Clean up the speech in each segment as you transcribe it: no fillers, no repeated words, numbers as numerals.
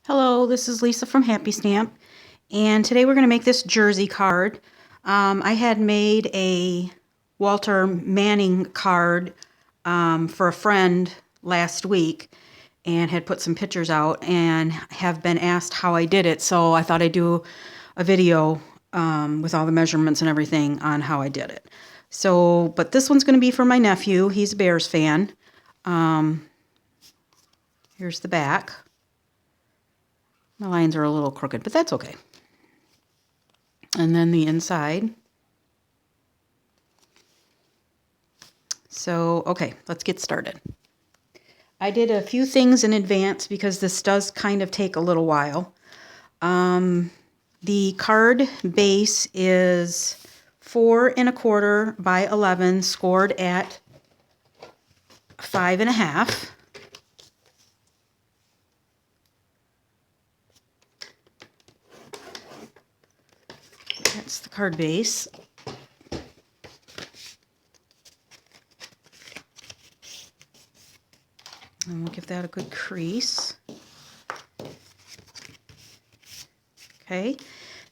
Hello, this is Lisa from Happy Stamp, and today we're going to make this jersey card. I had made a Walter Manning card for a friend last week and had put some pictures out and have been asked how I did it, so I thought I'd do a video with all the measurements and everything on how I did it. So, but this one's going to be for my nephew. He's a Bears fan. Here's the back. My lines are a little crooked, but that's okay. And then the inside. So, okay, let's get started. I did a few things in advance because this does kind of take a little while. The card base is 4 1/4 by 11, scored at 5 1/2. That's the card base. And we'll give that a good crease. Okay,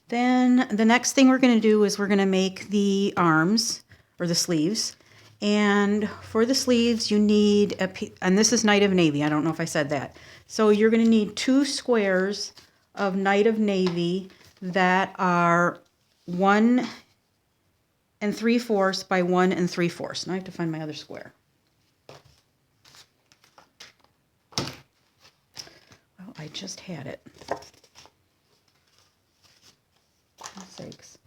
then the next thing we're going to do is we're going to make the arms, or the sleeves. And for the sleeves you need, and this is Night of Navy, I don't know if I said that. So you're going to need 2 squares of Night of Navy that are 1 3/4 by 1 3/4. Now I have to find my other square. Well, I just had it. For sakes.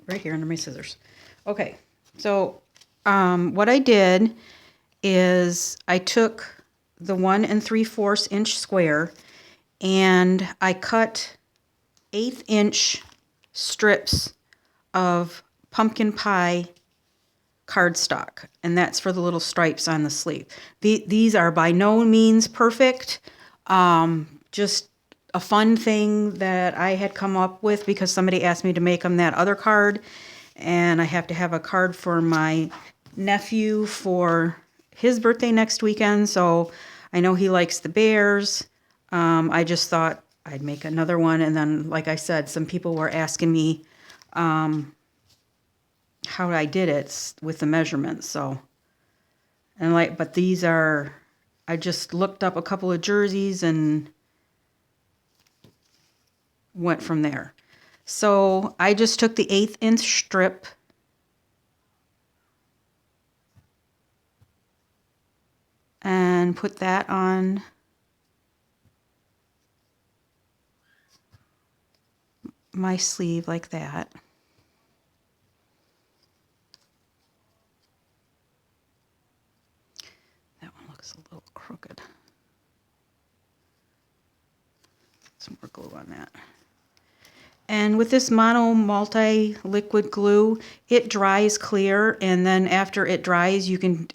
Right here under my scissors. Okay, so what I did is I took the 1 3/4 inch square and I cut 1/8 inch strips of pumpkin pie cardstock, and that's for the little stripes on the sleeve. These are by no means perfect, just a fun thing that I had come up with because somebody asked me to make them that other card, and I have to have a card for my nephew for his birthday next weekend, so I know he likes the Bears. I just thought I'd make another one, and then, like I said, some people were asking me how I did it with the measurements. So, and but these are, I just looked up a couple of jerseys and went from there. So I just took the 1/8 inch strip and put that on my sleeve like that. That one looks a little crooked. Some more glue on that. And with this mono multi-liquid glue, it dries clear, and then after it dries, you can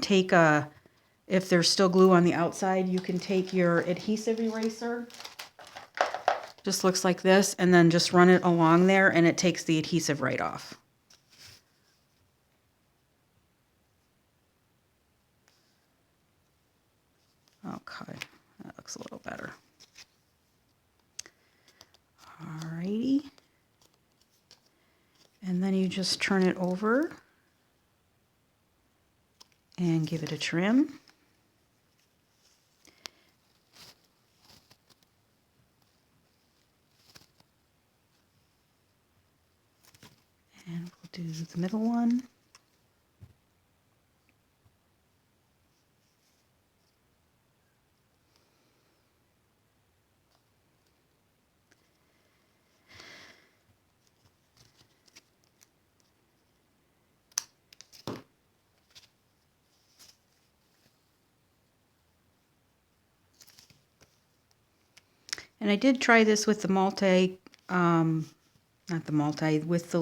take a, if there's still glue on the outside, you can take your adhesive eraser. Just looks like this, and then just run it along there, and it takes the adhesive right off. Okay, that looks a little better. Alrighty. And then you just turn it over and give it a trim. And we'll do the middle one. And I did try this with the with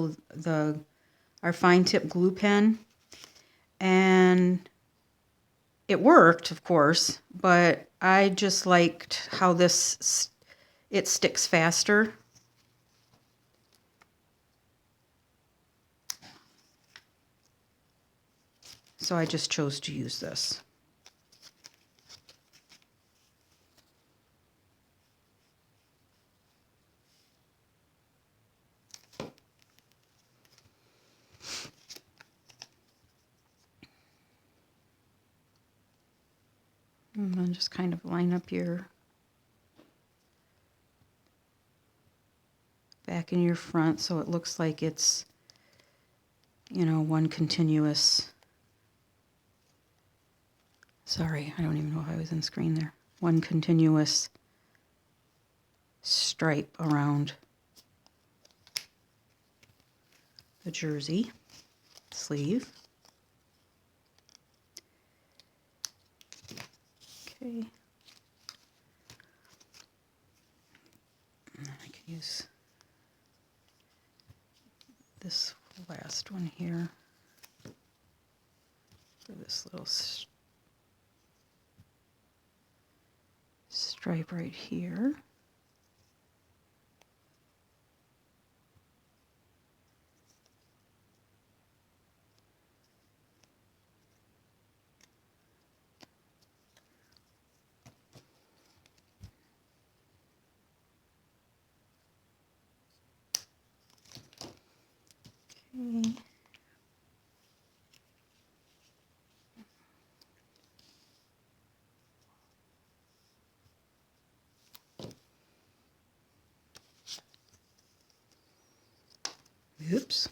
our fine tip glue pen, and it worked, of course, but I just liked how it sticks faster. so I just chose to use this. And then just kind of line up your back and your front so it looks like it's, you know, one continuous, sorry, I don't even know if I was in screen there, one continuous stripe around the jersey sleeve. Okay. And then I can use this last one here for this little stripe right here. Okay. Oops.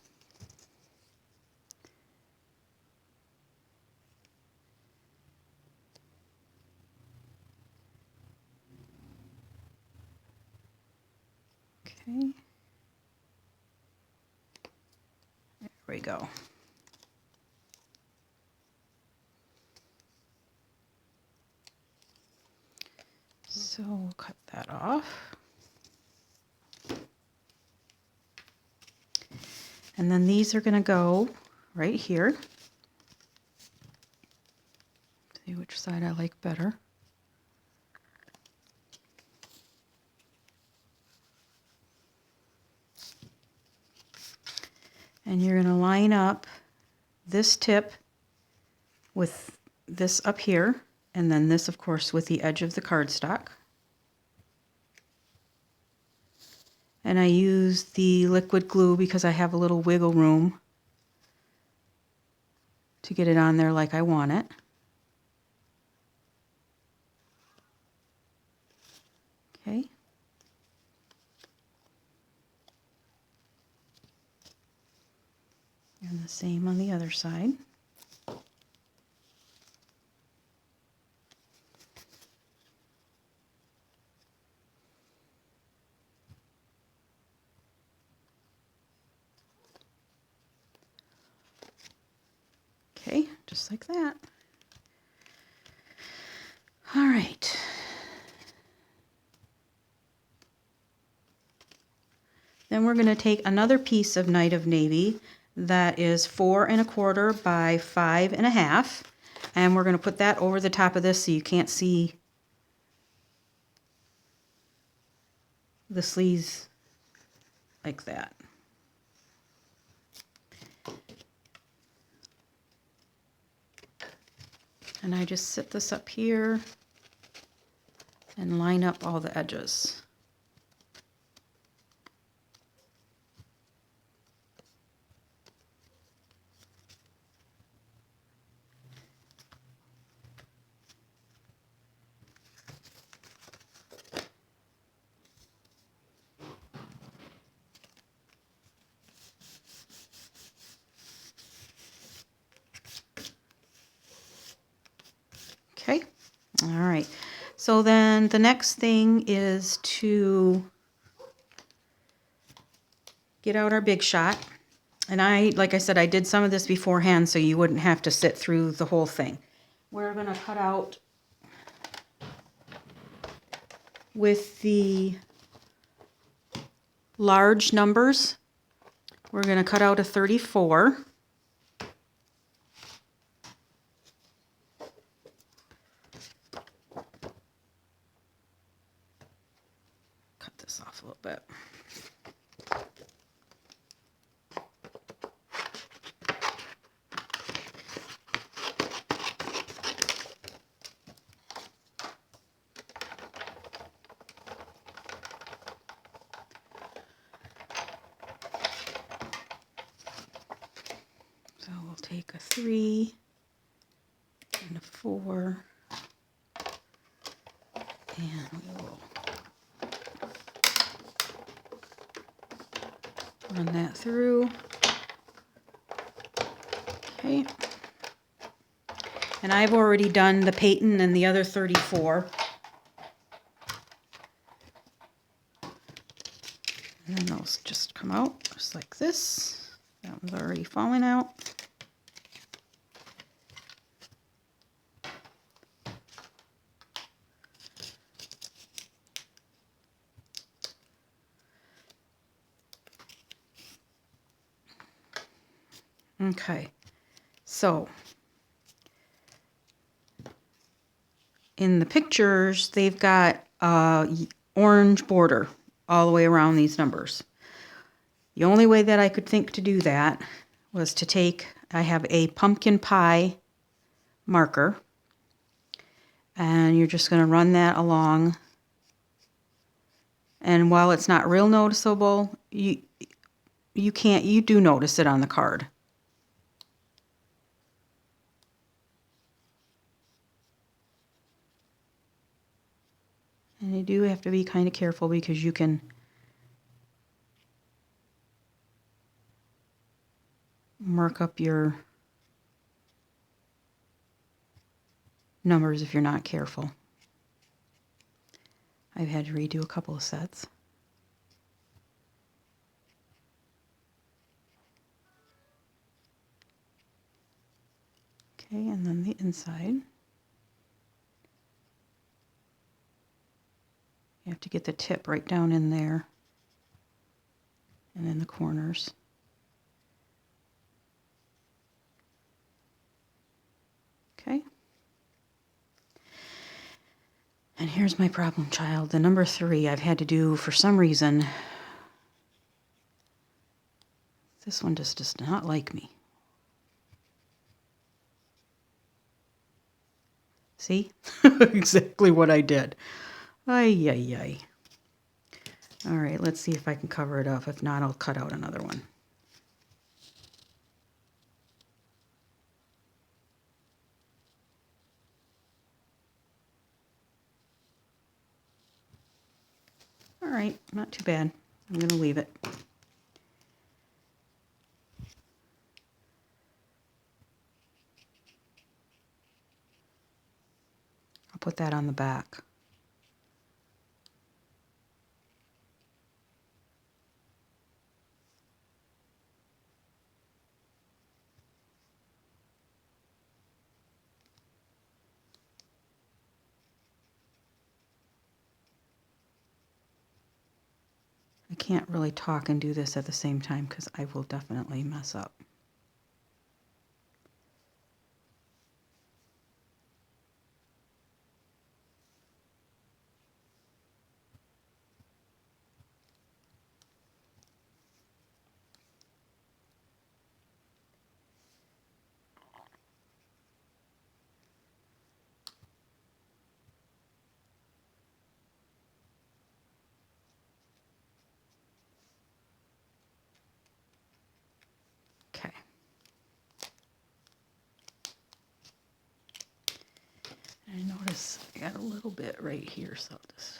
Okay. There we go. So we'll cut that off. And then these are going to go right here. See which side I like better. And you're going to line up this tip with this up here, and then this, of course, with the edge of the cardstock. And I use the liquid glue because I have a little wiggle room to get it on there like I want it. Okay. And the same on the other side. Okay, just like that. All right. Then we're going to take another piece of Night of Navy that is 4 1/4 by 5 1/2, and we're going to put that over the top of this so you can't see the sleeves like that. And I just sit this up here and line up all the edges. Okay, all right. So then the next thing is to get out our Big Shot. And like I said, I did some of this beforehand so you wouldn't have to sit through the whole thing. We're going to cut out with the large numbers. We're going to cut out a 34. Cut this off a little bit. 3 and a 4. And we will run that through. Okay. And I've already done the Payton and the other 34. And then those just come out just like this. That one's already falling out. Okay, so in the pictures, they've got orange border all the way around these numbers. The only way that I could think to do that was to take, I have a pumpkin pie marker, and you're just going to run that along. And while it's not real noticeable, you do notice it on the card. And you do have to be kind of careful because you can mark up your numbers if you're not careful. I've had to redo a couple of sets. Okay, and then the inside. You have to get the tip right down in there and in the corners. Okay. And here's my problem child. The number 3 I've had to do for some reason. This one just does not like me. See? Exactly what I did. Ay, ay, ay. All right, let's see if I can cover it up. If not, I'll cut out another one. All right, not too bad. I'm going to leave it. I'll put that on the back. I can't really talk and do this at the same time because I will definitely mess up. Okay. I notice I got a little bit right here, so I'll just...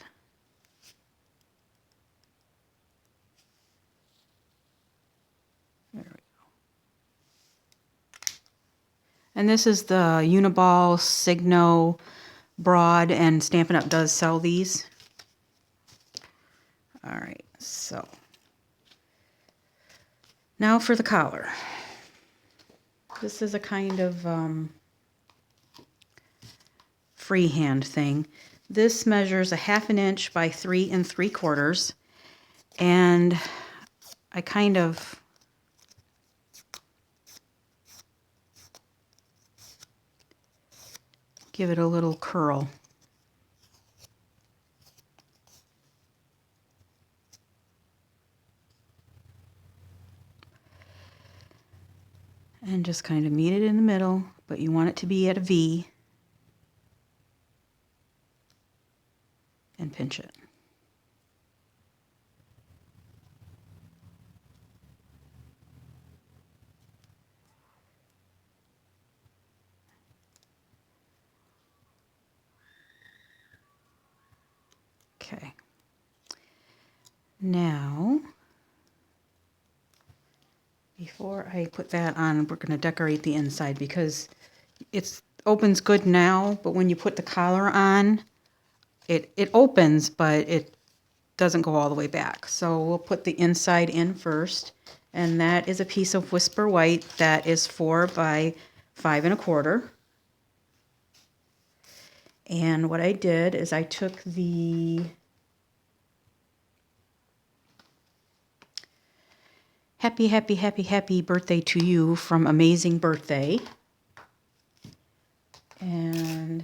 There we go. And this is the Uniball Signo Broad, and Stampin' Up! Does sell these. All right, so now for the collar. This is a kind of freehand thing. This measures a 1/2 inch by 3 3/4, and I kind of give it a little curl. And just kind of meet it in the middle, but you want it to be at a V. And pinch it. Now, before I put that on, we're going to decorate the inside because it opens good now, but when you put the collar on, it opens, but it doesn't go all the way back. So we'll put the inside in first, and that is a piece of Whisper White that is 4 by 5 1/4. And what I did is I took the Happy, happy, happy, happy birthday to you from Amazing Birthday. And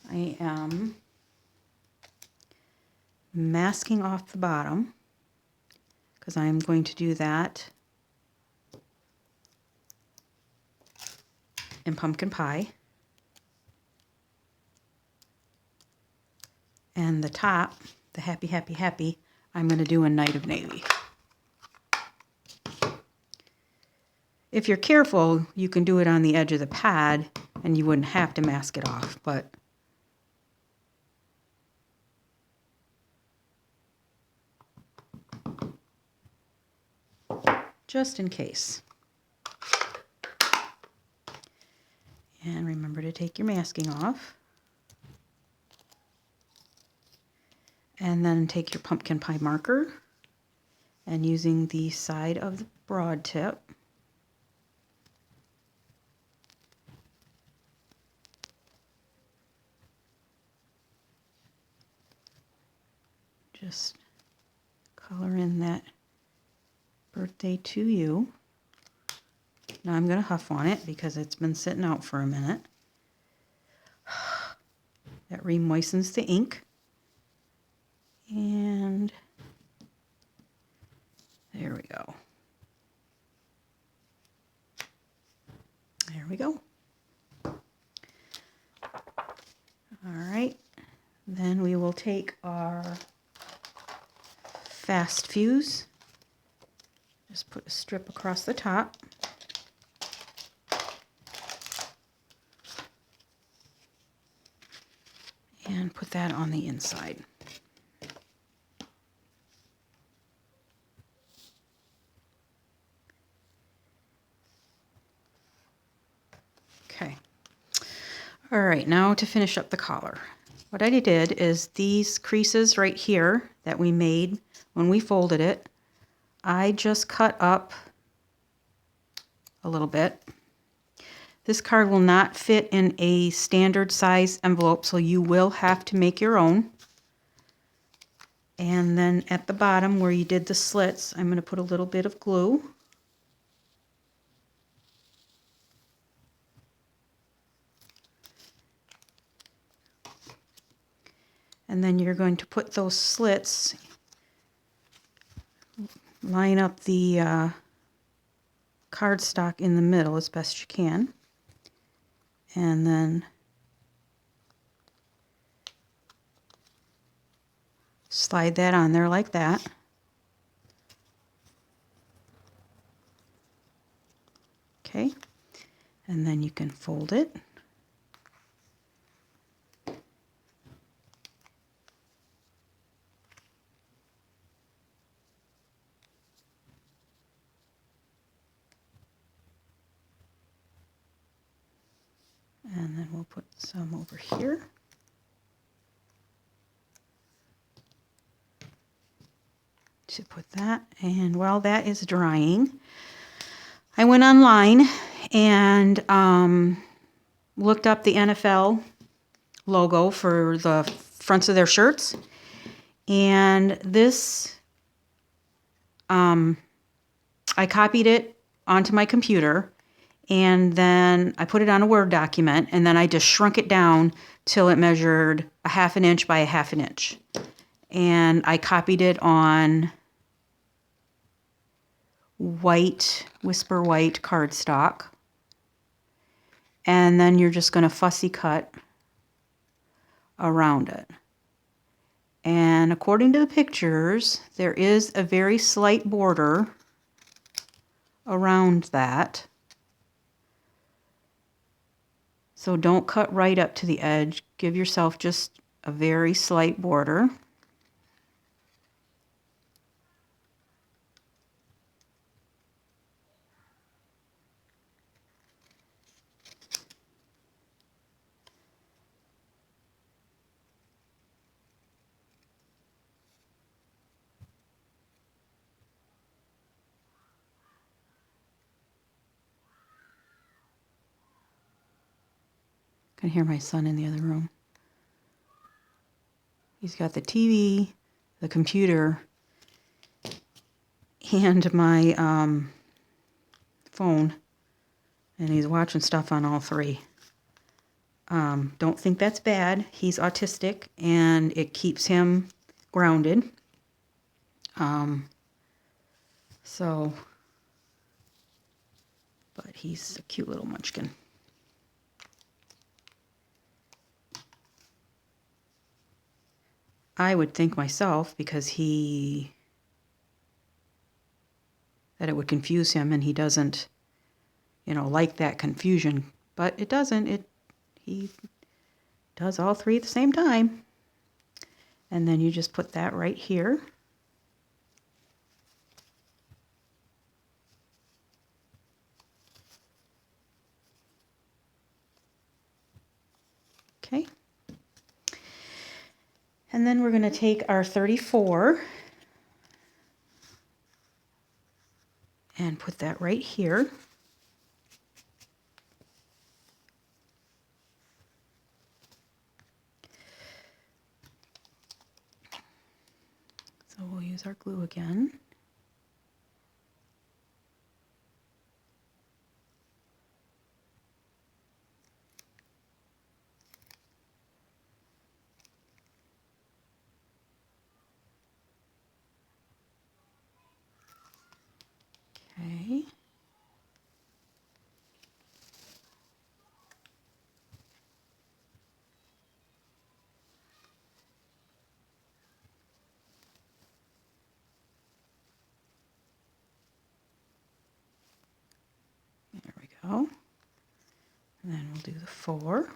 I am masking off the bottom because I'm going to do that in pumpkin pie. And the top, the happy, happy, happy, I'm going to do in Night of Navy. If you're careful, you can do it on the edge of the pad and you wouldn't have to mask it off, but just in case. And remember to take your masking off. And then take your pumpkin pie marker and using the side of the broad tip, just color in that birthday to you. Now I'm going to huff on it because it's been sitting out for a minute. That re-moistens the ink. And there we go. There we go. All right. Then we will take our fast fuse. Just put a strip across the top. And put that on the inside. Okay. All right, now to finish up the collar. What I did is these creases right here that we made when we folded it, I just cut up a little bit. This card will not fit in a standard size envelope, so you will have to make your own. And then at the bottom where you did the slits, I'm going to put a little bit of glue. And then you're going to put those slits, line up the cardstock in the middle as best you can. And then slide that on there like that. Okay. And then you can fold it. And then we'll put some over here. To put that, and while that is drying, I went online and looked up the NFL logo for the fronts of their shirts. And this, I copied it onto my computer. And then I put it on a Word document, and then I just shrunk it down till it measured 1/2 inch by 1/2 inch. And I copied it on white, Whisper White cardstock. And then you're just going to fussy cut around it. And according to the pictures, there is a very slight border around that. So don't cut right up to the edge. Give yourself just a very slight border. I can hear my son in the other room. He's got the TV, the computer, and my phone, and he's watching stuff on all three. Don't think that's bad. He's autistic, and it keeps him grounded. So, but he's a cute little munchkin. I would think myself, because that it would confuse him, and he doesn't, like that confusion. But it doesn't. He does all three at the same time. And then you just put that right here. Okay. And then we're going to take our 34 and put that right here. So we'll use our glue again. Okay. There we go. And then we'll do the 4.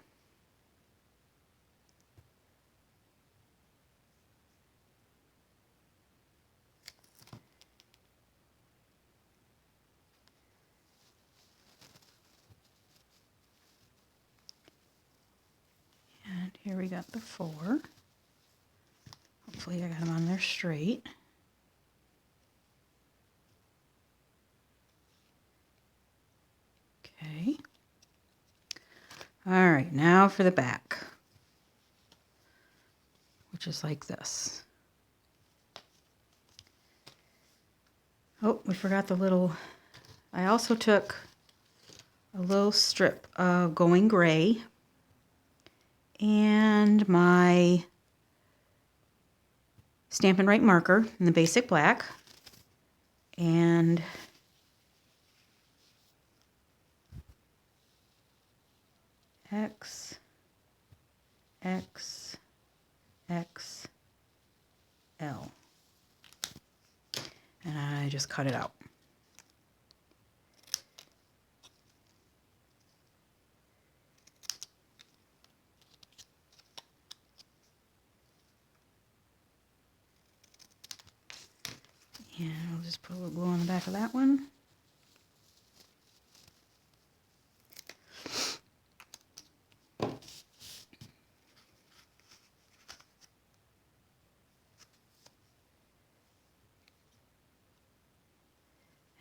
And here we got the 4. Hopefully I got them on there straight. Okay. All right, now for the back, which is like this. Oh, we forgot the little, I also took a little strip of Going Gray and my Stampin' Right marker in the basic black, and X, X, X, L. And I just cut it out. And I'll just put a little glue on the back of that one.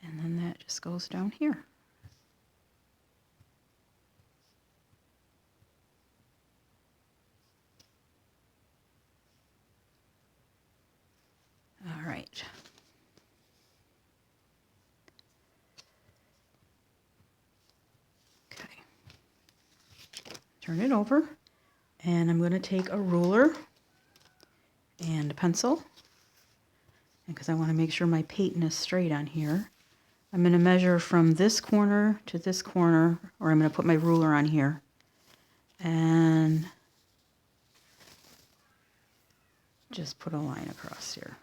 And then that just goes down here. All right. Okay. Turn it over, and I'm going to take a ruler and a pencil, and because I want to make sure my Payton is straight on here, I'm going to measure from this corner to this corner, or I'm going to put my ruler on here, and just put a line across here.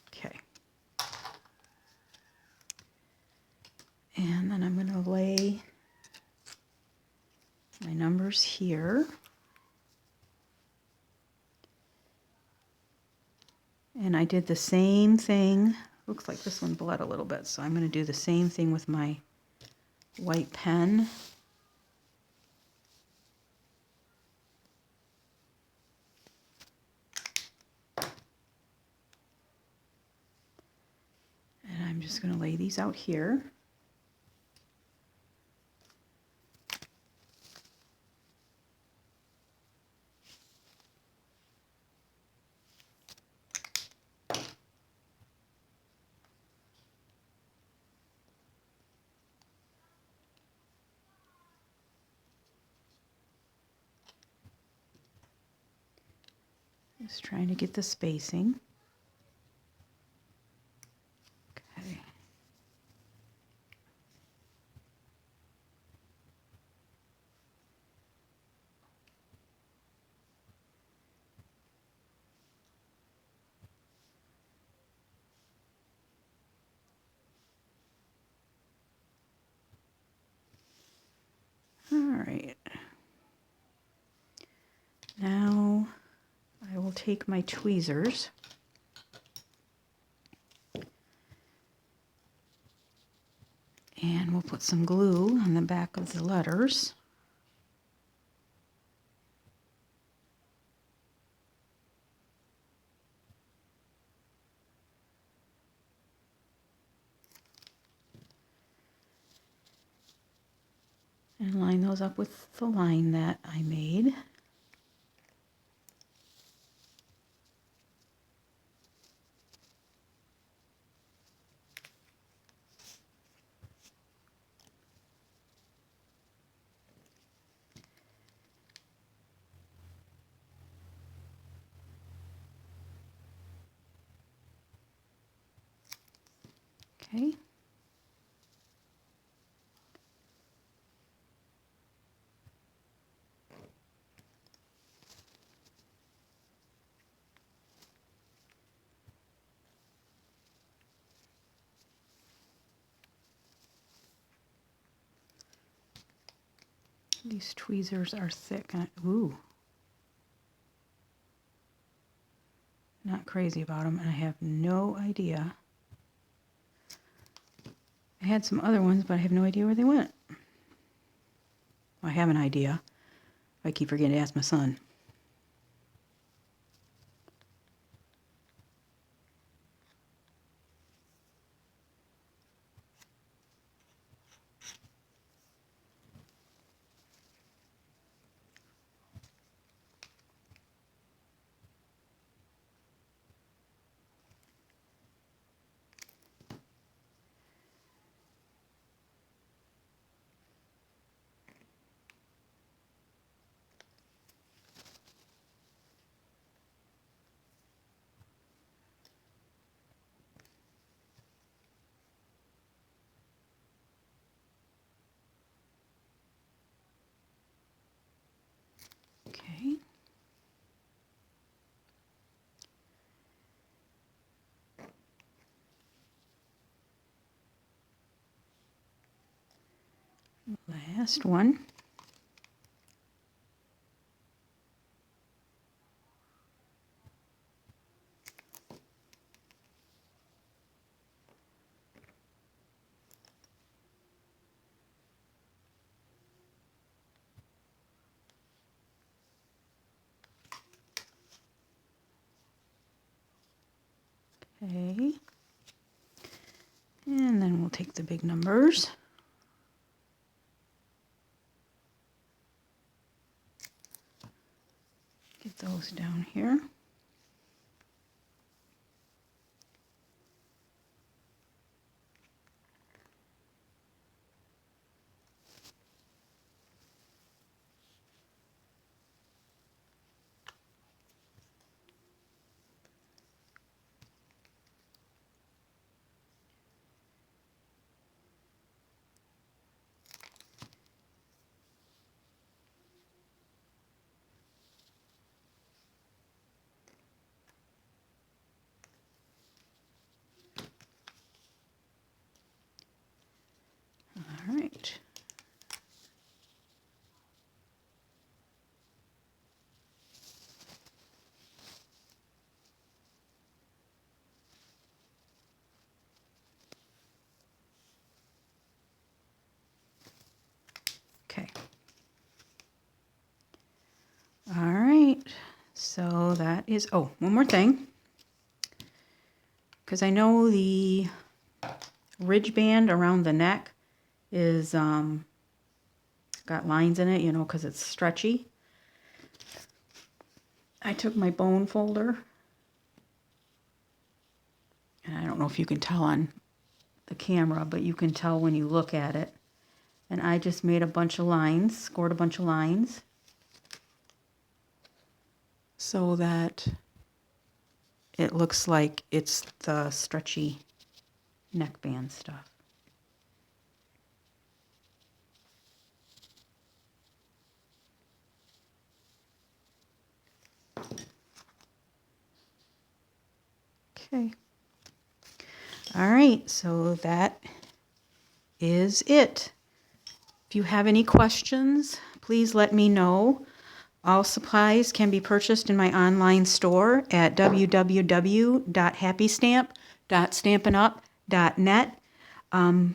Okay. And then I'm going to lay my numbers here. And I did the same thing. Looks like this one bled a little bit, so I'm going to do the same thing with my white pen. And I'm just going to lay these out here. Just trying to get the spacing. Okay. All right. Now I will take my tweezers and we'll put some glue on the back of the letters. And line those up with the line that I made. Okay. These tweezers are thick. Ooh. Not crazy about them, and I have no idea. I had some other ones, but I have no idea where they went. Well, I have an idea. I keep forgetting to ask my son. Okay. Last one. Okay. And then we'll take the big numbers. Get those down here. All right. Okay. All right. So that is, oh, one more thing. Because I know the ridge band around the neck is got lines in it, you know, because it's stretchy. I took my bone folder, and I don't know if you can tell on the camera, but you can tell when you look at it. And I just made a bunch of lines, scored a bunch of lines, so that it looks like it's the stretchy neckband stuff. Okay. All right, so that is it. If you have any questions, please let me know. All supplies can be purchased in my online store at www.happystamp.stampinup.net.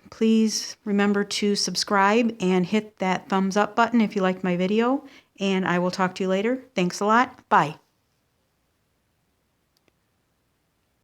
Please remember to subscribe and hit that thumbs up button if you liked my video, and I will talk to you later. Thanks a lot. Bye.